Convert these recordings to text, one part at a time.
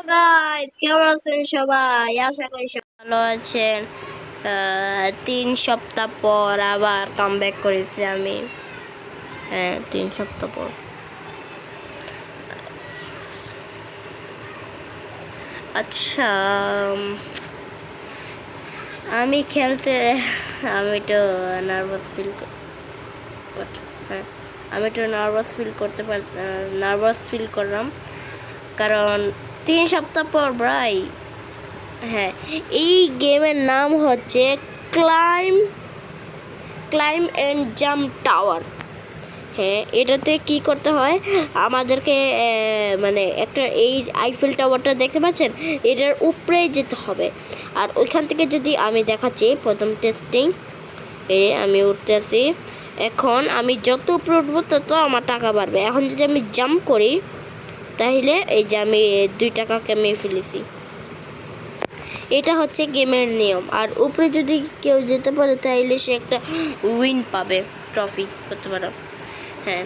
Guys, কেমন আছেন সবাই? আশা করি সবাই ভালো আছেন। 3 সপ্তাহ পর আবার কামব্যাক করেছি আমি। হ্যাঁ, 3 সপ্তাহ পর। আচ্ছা, আমি খেলতে আমি একটু নার্ভাস ফিল হ্যাঁ আমি একটু নার্ভাস ফিল করলাম, কারণ 3 সপ্তাহ পর ভাই। হ্যাঁ, এই গেমের নাম হচ্ছে ক্লাইম অ্যান্ড জাম্প টাওয়ার। হ্যাঁ, এটাতে কি করতে হয়, আমাদেরকে মানে একটা এই আইফেল টাওয়ারটা দেখতে পাচ্ছেন, এটার উপরে যেতে হবে। আর ওইখান থেকে যদি আমি দেখাচ্ছি প্রথম টেস্টিং, আমি উঠতেছি। এখন আমি যত উপরে উঠবো তত আমার টাকা বাড়বে। এখন যদি আমি জাম্প করি তাহলে এই যে আমি 2 টাকা কমিয়ে ফেলেছি। এটা হচ্ছে গেমের নিয়ম। আর উপরে যদি কেউ যেতে পারে তাহলে সে একটা উইন পাবে, ট্রফি করতে পারো। হ্যাঁ,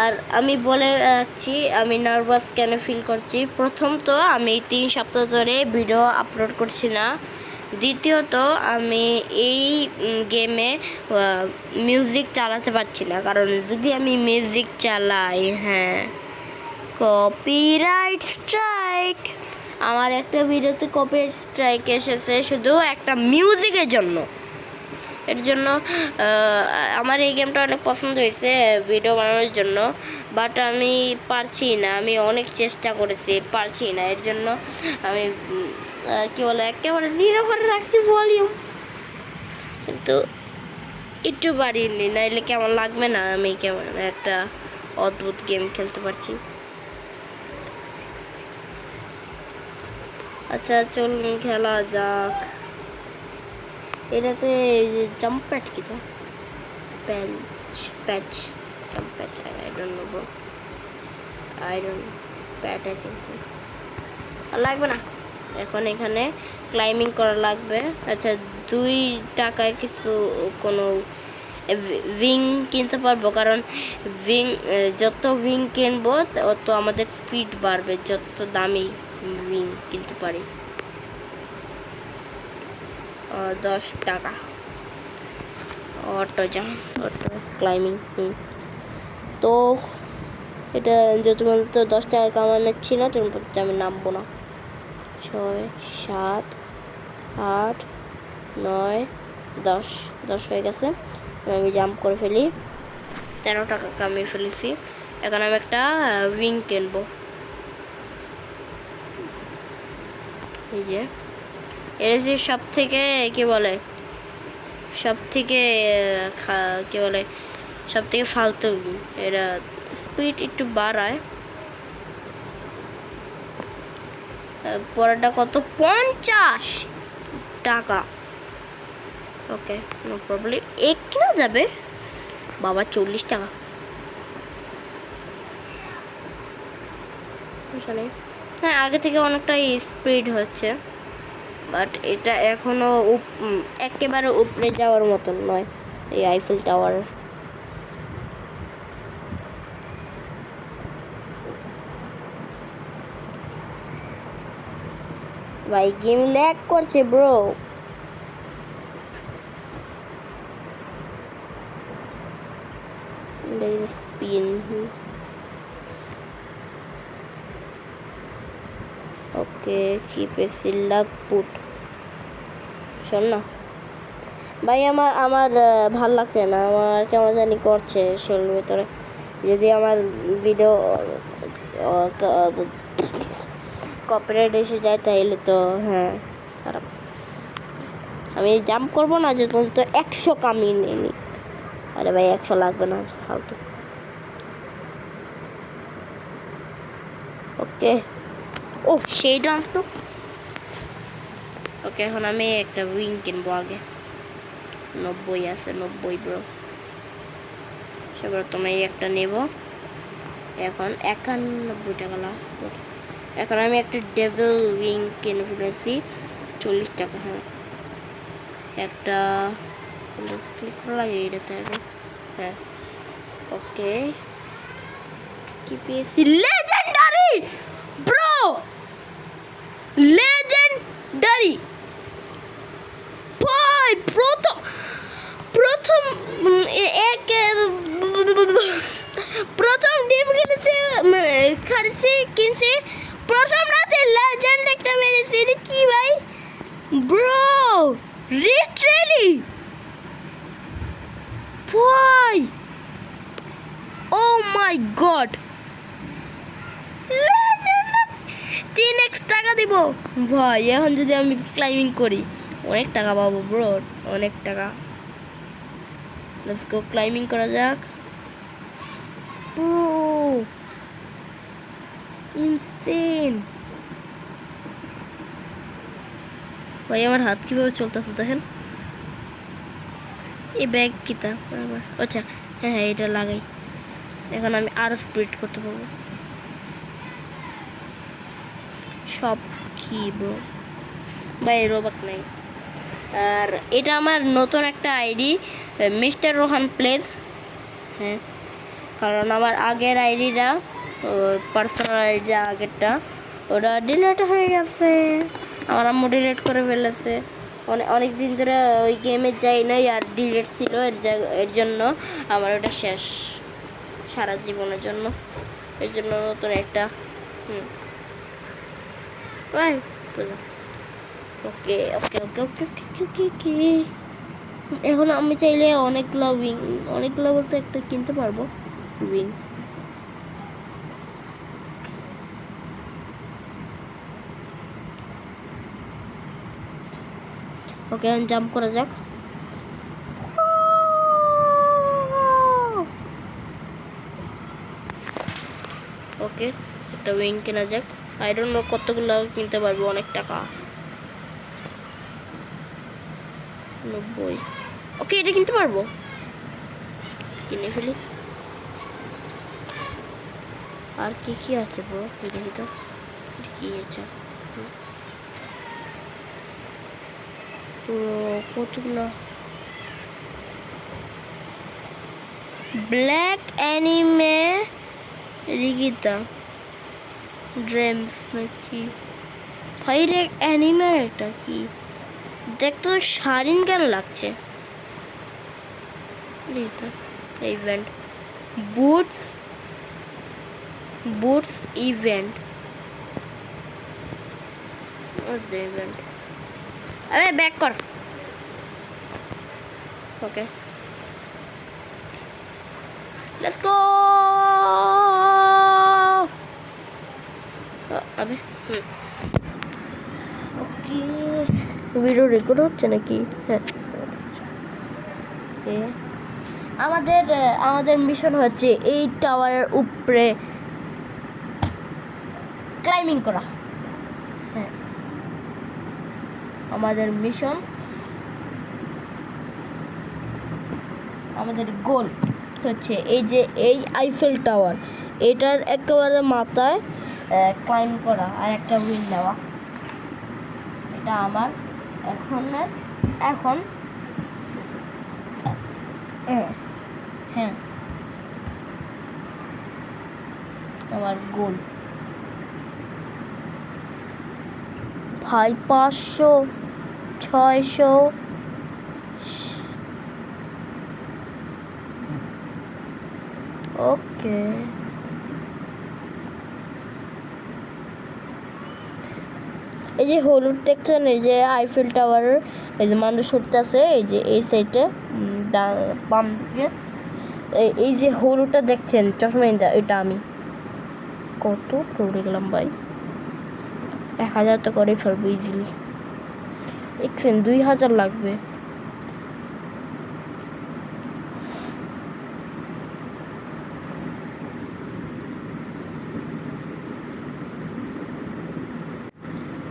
আর আমি বলে রাখছি আমি নার্ভাস কেন ফিল করছি। প্রথম তো আমি 3 সপ্তাহ ধরে ভিডিও আপলোড করছি না। দ্বিতীয়ত আমি এই গেমে মিউজিক চালাতে পারছি না, কারণ যদি আমি মিউজিক চালাই, হ্যাঁ, কপিরাইট স্ট্রাইক। আমার একটা ভিডিওতে কপিরাইট স্ট্রাইক এসেছে শুধু একটা মিউজিকের জন্য। এর জন্য আমার এই গেমটা অনেক পছন্দ হয়েছে ভিডিও বানানোর জন্য, বাট আমি পারছি না। আমি অনেক চেষ্টা করেছি, পারছি না। এর জন্য আমি কী বলে একেবারে 0 করে রাখছি ভলিউম, কিন্তু একটু বাড়িয়ে নি, নাইলে কেমন লাগবে না আমি কেমন একটা অদ্ভুত গেম খেলতে পারছি। আচ্ছা, চলুন খেলা যাক। এটাতে জাম্প প্যাড কি তো patch jump patch, I don't know bro, I don't pad I think লাগবে না। এখন এখানে ক্লাইম্বিং করা লাগবে। আচ্ছা, 2 টাকায় কিছু কোনো উইং কিনতে পারবো, কারণ যত উইং কিনবো তত আমাদের স্পিড বাড়বে, যত দামি উইং কিনতে পারি। 10 টাকা অটো ক্লাইম্বিং। তো এটা যদি বলতো 10 টাকা কামানোর ছিল, তুমি বলতে আমি নামবো না। 6, 7, 8, 9, 10 হয়ে গেছে। আমি জাম্প করে ফেলি। 13 টাকা কামিয়ে ফেলেছি। এখন আমি একটা উইং কিনবো। এই যে এটা যে সব থেকে কি বলে ফালতু। এরা স্পিড একটু বাড়ায়। পরেরটা কত? 50 টাকা। ওকে, নো প্রবলেম। এক কিনা যাবে বাবা, 40 টাকা। হ্যাঁ, আগে থেকে অনেকটাই স্পিড হচ্ছে, বাট এটা এখনো একেবারে উপরে যাওয়ার মতন নয় এই আইফেল টাওয়ার। ভাই গেম ল্যাগ করছে bro. Spin. Okay, keep a সিল্লাক পুট। শোন না ভাই, আমার ভাল লাগছে না। আমার কেমন জানি করছে শরীরের ভিতরে। যদি আমার ভিডিও কপিরাইট এসে যায় তাহলে তো হ্যাঁ খারাপ। আমি জাম্প করবো না যে পর্যন্ত 100 কামিয়ে নিই। আরে ভাই, 100 লাগবে না, ফালতু। ওকে, ও সেই ডান্স তো। ওকে, এখন আমি একটা উইং কিনবো। আগে 90 আছে, 90 ব্রো। সেবার তুমি একটা নেব। এখন 91 টাকা লাগবে। এখন আমি একটা ডেভিল উইং কিনে ফেলেছি 40 টাকা। হ্যাঁ, একটা ক্লিক করা লাগে এটাতে। হ্যাঁ, ওকে, কি পেয়েছি? Legendary bro. দিব ভাই। এখন যদি আমি ক্লাইম্বিং করি অনেক টাকা পাবো ব্রো, অনেক টাকা। লেটস গো, ক্লাইম্বিং করা যাক ব্রো। ইনসেন ভাই, আমার হাত কিভাবে চলতেছে দেখেন। এই ব্যাগ কিতা, আচ্ছা হ্যাঁ হ্যাঁ এটা লাগাই। এখন আমি আরো স্পিড করতে পারবো সব। কি ব্রো ভাই, রোবট নাই। আর এটা আমার নতুন একটা আইডি, মিস্টার রোহান প্লেস। হ্যাঁ, কারণ আমার আগের আইডিটা, পার্সোনাল আইডিটা আগেরটা, ওটা ডিলিট হয়ে গেছে। আমার আম্মু ডিলিট করে ফেলেছে। অনেক দিন ধরে ওই গেমে যাই নাই, আর ডিলিট ছিল, এর জন্য আমার ওটা শেষ সারা জীবনের জন্য। এর জন্য নতুন একটা ওকে ওকে ওকে ওকে ওকে ওকে ওকে। এখন আমি চাইলে অনেকগুলো বলতে একটা কিনতে পারবো উইং। ওকে, এখন জাম্প করা যাক। ওকে, একটা উইং কেনা যাক। আই ডোন্ট নো কতগুলো কিনতে পারবো, অনেক টাকা। 90। ওকে, এটা কিনতে পারবো, কিনে ফেলি। আর কি কি আছে ব্রো, দেখি তো কি আছে পুরো কতগুলো। ব্ল্যাক অ্যানিমে রিগিতা ড্রেমস নাকি ভাই রে, অ্যানিমে এটা কি দেখতে তো শাড়িন কেন লাগছে। Event boots event, event. আরে ব্যাক কর। ওকে, লেটস গো। আবে ওকে, ভিডিও রেকর্ড হচ্ছে নাকি? হ্যাঁ, ওকে। আমাদের মিশন হচ্ছে এই টাওয়ারের উপরে ক্লাইম্বিং করা। হ্যাঁ, আমাদের মিশন, আমাদের গোল হচ্ছে এই আইফেল টাওয়ার, এটার একেবারে মাথায় ক্লাইম্ব করা আর একটা উইন নেওয়া। এটা আমার এখন হ্যাঁ আমার গোল ভাই। 500, 600, ওকে। এই যে হলুদ দেখছেন, এই যে আইফেল টাওয়ারের এই যে মানুষ উঠতে আছে, এই যে এই সাইডে বাম দিকে এই যে হলুদটা দেখছেন চশমা, এটা আমি কত দৌড়ে গেলাম ভাই। 1000 তো করে ফেলবো ইজিলি। দেখছেন 2000 লাগবে।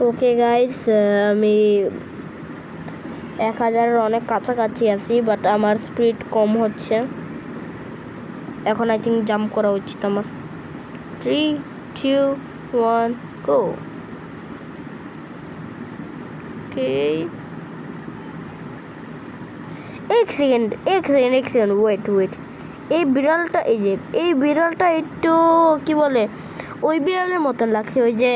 ওকে গাইস, আমি 1000-এর অনেক কাছাকাছি আছি, বাট আমার স্পিড কম হচ্ছে। এখন আই থিঙ্ক জাম্প করা উচিত আমার। 3, 2, 1 গো। ওকে, এক সেকেন্ড ওয়েট। এই বিড়ালটা একটু কি বলে, ওই বিড়ালের মতন লাগছে। ওই যে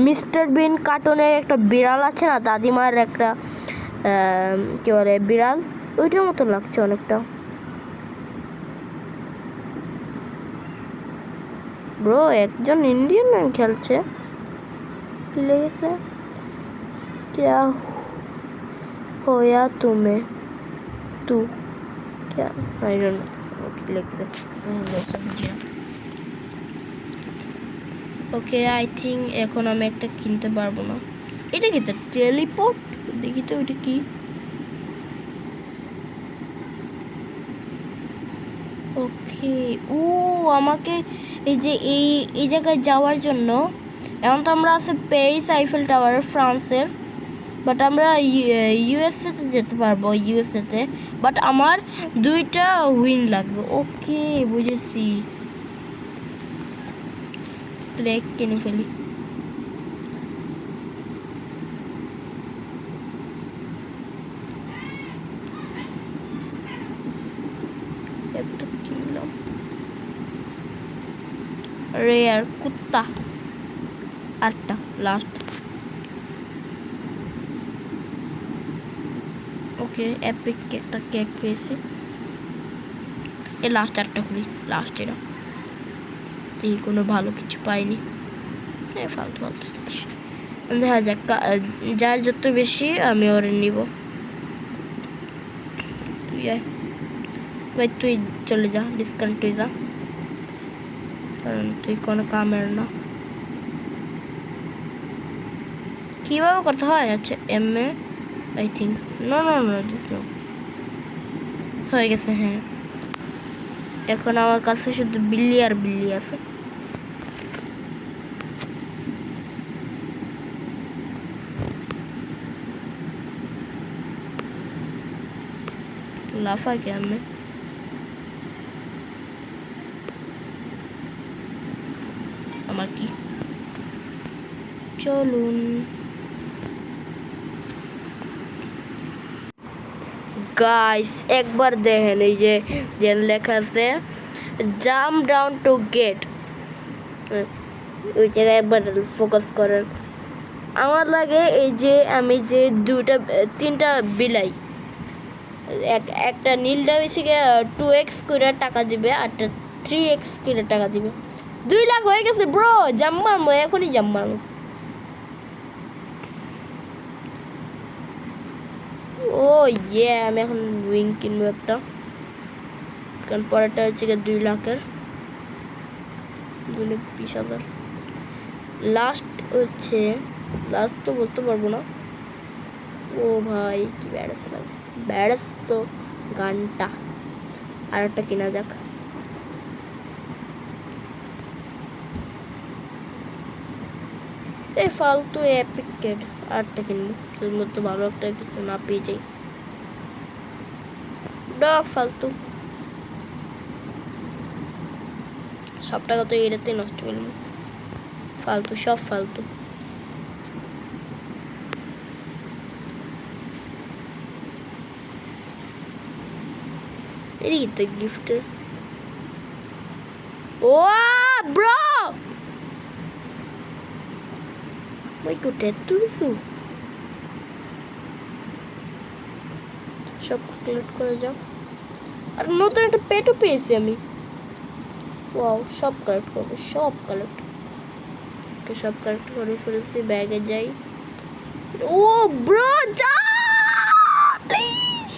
মিস্টার বিন কার্টুনের একটা বিড়াল আছে না, দাদিমার একটা কি বলে বিড়াল, ওইটার মতন লাগছে অনেকটা। ব্রো, একজন ইন্ডিয়ান ম্যান খেলছে, কি লেগেছে? क्या होया तुम्हें तू क्या? आई डोंट नो, ओके लिखছে। ওকে, আই থিঙ্ক এখন আমি একটা কিনতে পারবো না। এটা কি টেলিপোর্ট? দেখি তো ওইটা কি। ওকে, ও আমাকে এই যে এই জায়গায় যাওয়ার জন্য, এখন তো আমরা আছে প্যারিস আইফেল টাওয়ার ফ্রান্সের, বাট আমরা ইউএসএতে যেতে পারবো, ইউএসএতে। বাট আমার 2টা উইন লাগবে। ওকে, বুঝেছি। ট্রেক কিনে ফেলি। একটা কিনলাম। রেয়ার কুত্তা 8টা লাস্ট। ওকে, এপিক একটা কেক পেয়েছি। এই লাস্ট 8টা খুলি, লাস্ট এরা। এই কোনো ভালো কিছু পাইনি। ফালতু ফালতু জিনিস দেখা যাক, যার যত বেশি আমি ওরে নিব। তুই আয় ভাই, তুই চলে যা, ডিসকাউন্ট তুই যা, কারণ তুই কোনো কামের না। কীভাবে করতে হয়? আচ্ছা, um I think, no no no this no, হয়ে গেছে। হ্যাঁ, এখন আমার কাছে শুধু বিল্লি আর বিল্লি আছে। লাফা কেমনে? আমার কি, চলুন। গাইস একবার দেখেন, এই যে লেখা আছে জাম্প ডাউন টু গেট, ওই জায়গায় একবার ফোকাস করেন। আমার লাগে এই যে আমি যে 3টা বিলাই, একটা নীলটা হয়েছে 2x করে টাকা দিবে, আরটা 3x করে টাকা দিবে। 2 লাখ হয়ে গেছে ব্রো, জাম্প মারবো, এখনই জাম্প মারবো। ও ইয়ে, আমি এখন উইং কিনবো একটা, কারণ পরেরটা হচ্ছে 2 লাখের, 2,20,000 লাস্ট হচ্ছে। লাস্ট তো বলতে পারবো না। ও ভাই কি ব্যাডাস লাগে, ব্যাডাস তো গানটা। আর একটা কেনা যাক। এই ফালতু এপিক কেড, আরটা কিনবো, তোর মধ্যে ভালো একটা কিছু না পেয়ে যাই। ডগ ফালতু, সব টাকা তো এটাতে নষ্ট করলাম, ফালতু সব ফালতু। এই তো গিফটের। ও ব্রো, ওই কোটে তুইছো সব কালেক্ট করে যাও। আর নতুন একটা পেটও পেয়েছি আমি। ওয়াও, সব কালেক্ট করবো, সব কালেক্ট, সব কালেক্ট করে ফেলেছি। ব্যাগে যাই। ও ব্রো যা প্লিজ,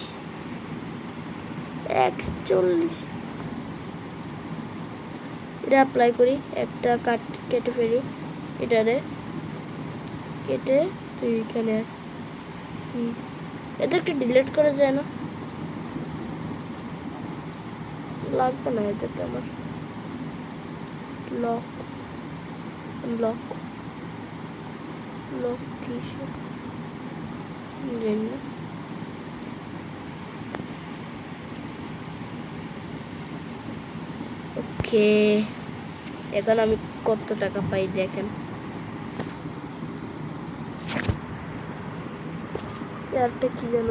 41। এটা অ্যাপ্লাই করি, একটা কেটে ফেলি, এটারে কেটে তুই এখানে এদেরকে ডিলিট করা যায় না? লাগবে না এদেরকে আমার। লক লক লক কিসে জানি না। ওকে, এখন আমি কত টাকা পাই দেখেন। একটা কি যেন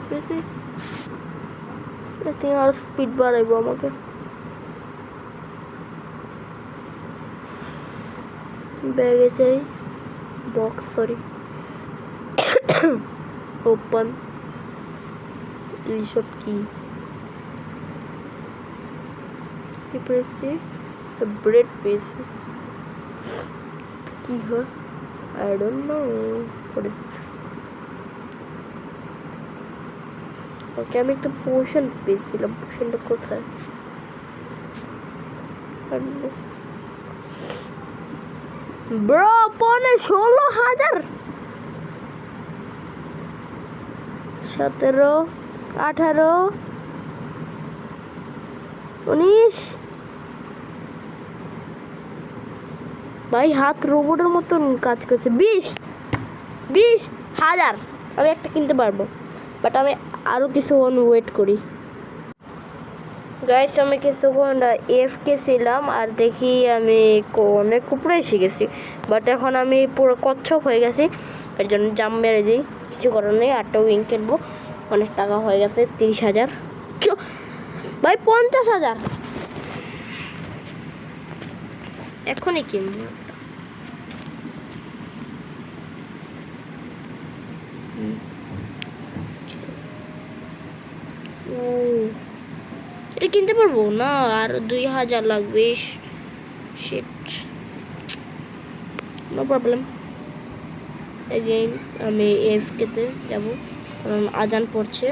পেয়েছি, আর স্পিড বাড়াইবো আমাকে। ব্যাগে চাই বক্স, সরি ওপেন। এইসব কি পেয়েছি? ব্রেড পেয়েছি, কি হয় আই ডোন্ট নো। ওকে, আমি একটা পোশন পেয়েছিলাম, পোশনটা কোথায়? ব্রো 16,000 17 18 19 ভাই হাত রোবটের মতন কাজ করছে 20,000 আমি একটা কিনতে পারবো বাট আমি আরো কিছুক্ষণ ওয়েট করি গাইস আমি কিছুক্ষণ এফকে ছিলাম আর দেখি আমি অনেক উপরে এসে গেছি বাট এখন আমি পুরো কচ্ছপ হয়ে গেছি এর জন্য জাম্প মেরে দিই কিছু করার নেই আটটা উইং কিনবো অনেক টাকা হয়ে গেছে 30,000 ভাই 50,000 এখনই কিনবো এটা কিনতে পারবো না আর 2,000 লাগবে শিট নো প্রবলেম এগেইন আমি এফকে তে যাব কারণ আজান পড়ছে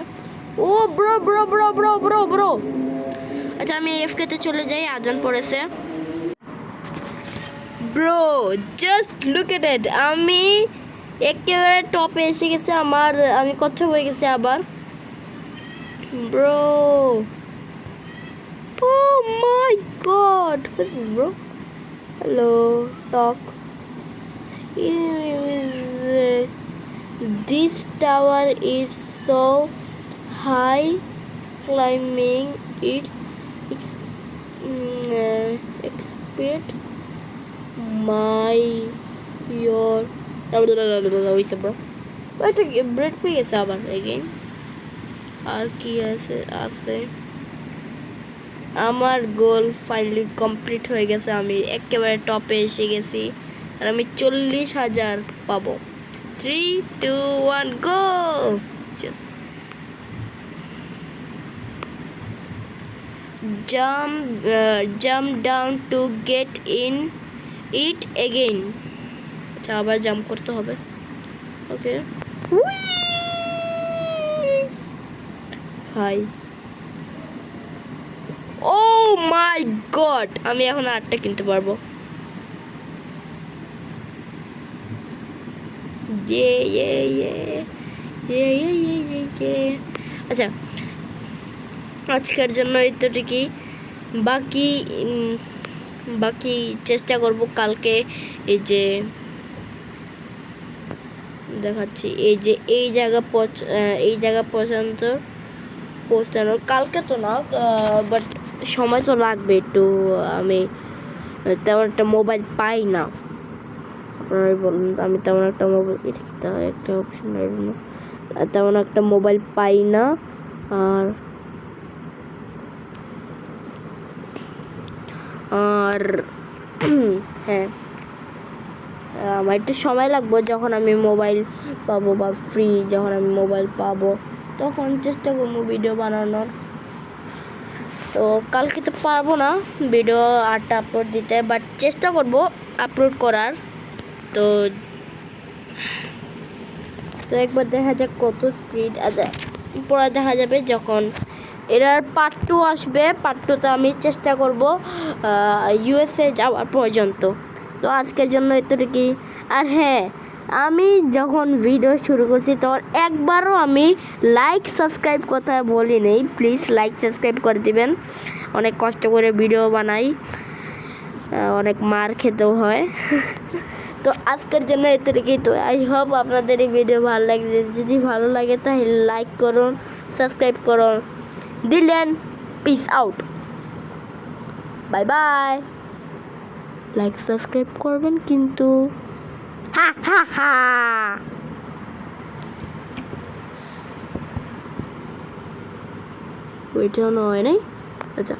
ও bro bro bro bro bro bro আচ্ছা আমি এফকে তে চলে যাই আজান পড়েছে bro just look at it আমি একেবারে টপে এসে গেছে আমি কচ্ছপ হয়ে গেছি আবার bro oh my god what's this bro hello talk this tower is so high climbing it expert my your ওইসব bro ওইটা ব্রেড পেয়ে গেছে আবার again আর কি আছে আমার গোল ফাইনালি কমপ্লিট হয়ে গেছে আমি একেবারে টপে এসে গেছি আর আমি 40,000 পাবো 3 2 1 গো jump down to get in it again আচ্ছা আবার জাম্প করতে হবে ওকে হাই ও মাই গড আমি এখন আটটা কিনতে পারবো আচ্ছা আজকের জন্য এতটুকুই বাকি চেষ্টা করব কালকে এই যে দেখাচ্ছি এই জায়গা পর্যন্ত পৌঁছানোর কালকে তো না বাট সময় তো লাগবে একটু আমি তেমন একটা মোবাইল পাই না আপনারাই বলুন আমি তেমন একটা মোবাইল একটা অপশন তেমন একটা মোবাইল পাই না আর হ্যাঁ আমার একটু সময় লাগবে যখন আমি মোবাইল পাবো বা ফ্রি যখন আমি মোবাইল পাবো তখন চেষ্টা করবো ভিডিও বানানোর তো কালকে তো পারবো না ভিডিও 8টা আপলোড দিতে বাট চেষ্টা করব আপলোড করার তো একবার দেখা যাক কত স্পিড পরে দেখা যাবে যখন এটার পার্ট 2 আসবে পার্ট 2তে আমি চেষ্টা করব ইউএসএ যাওয়ার পর্যন্ত তো আজকের জন্য এতটুকুই আর হ্যাঁ আমি যখন ভিডিও শুরু করছি তখন একবারও আমি লাইক সাবস্ক্রাইব কথা বলি নেই প্লিজ লাইক সাবস্ক্রাইব করে দিবেন অনেক কষ্ট করে ভিডিও বানাই অনেক মার খেতেও হয় তো আজকের জন্য এতটুকুই তো আই হোপ আপনাদের এই ভিডিও ভালো লাগে যদি ভালো লাগে তাহলে লাইক করুন সাবস্ক্রাইব করুন দিলেন piece out bye bye like subscribe করবেন কিন্তু হা হা হা ওইটা নয় নাই আচ্ছা